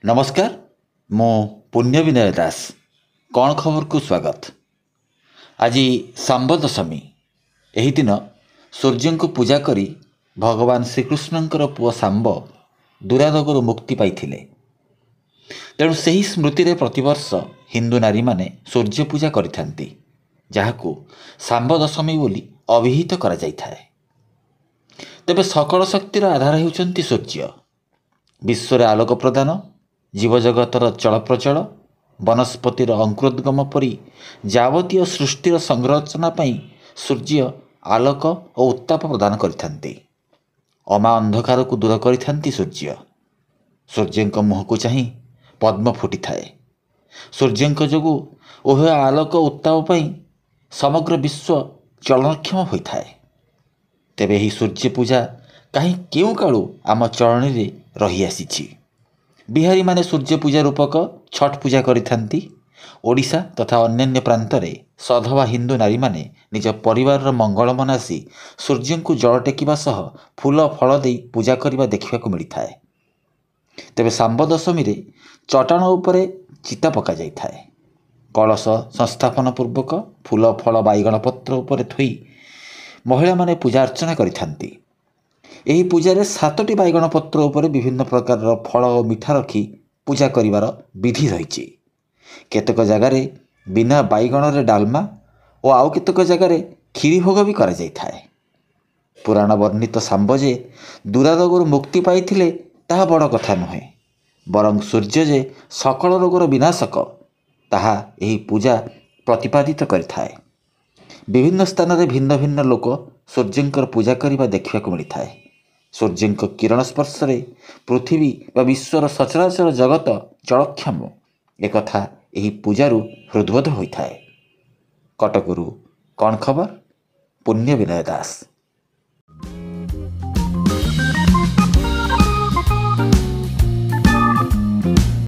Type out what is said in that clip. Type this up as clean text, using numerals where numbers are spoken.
नमस्कार मो पुण्य विनय दास कौन खबर को स्वागत। आज सांब दशमी यही दिन सूर्य को पूजा करी भगवान श्रीकृष्णଙ୍କର पुओ सांब दुरारोगर मुक्ति पाइथिले। तेणु सही स्मृति रे प्रतिवर्ष हिंदू नारी माने सूर्य पूजा करिथांती, जाहाकू सांब दशमी बोली अभिहित करा जाइथाए। तेबे सकल शक्तिर आधार हेउचंती सूर्य। विश्व आलोक प्रदान, जीवजगतर चलप्रचल, वनस्पतिर अंकुरोद्गम परी जावतीय सृष्टिर संरचना पाई सूर्य आलोक और उत्ताप प्रदान करिथांती। अमा अंधकार को दूर करिथांती सूर्य। सूर्यंक मुह को चाही पद्म फुटी थाए। सूर्यंक जोगु ओह आलोक उत्ताप पाई समग्र विश्व चलनक्षम होइथाए। तेबे ही सूर्य पूजा कहीं केउ कालू आम चरणी रे रही आसीछि। बिहारी माने सूर्य पूजा रूपक छठ पूजा करिथांती। ओडिशा तथा अन्यान्य प्रांतरे सधवा हिंदू नारी माने निज परिवार मंगल मनासी सूर्य को जल टेकिबा सह फूल फल दे पूजा करने देखा मिलता है। तेबे सांब दशमी रे चटाण उपरे चिता पका जाइथाए। कलश संस्थापन पूर्वक फूल फल बैगण पत्र उपरे थोई महिला माने पूजा अर्चना करिथांती। एही पूजारे 7टी बैगण पत्र उपरे विभिन्न प्रकार फल और मिठा रखी पूजा करिवार विधि रही। केतक जगार बिना बैगण रे डालमा और आउ केतक जगार खीरी भोग भी करा जाइथाए। पुराण वर्णित सांब जे दुरारोगर मुक्ति पाइथिले ताहा बड़ कथा नुहे, बरं सूर्य जे सकल रोगर विनाशक ताहा एही पूजा प्रतिपादित करिथाए। विभिन्न स्थान में भिन्न भिन्न लोक सूर्यंकर पूजा करने देखा मिलता है। सूर्यंक किरण स्पर्श रे पृथ्वी व विश्वर सचराचर जगत चलक्षम एक यही पूजारू हृद्बोध होता है। कटकरू कौन खबर पुण्य विनय दास।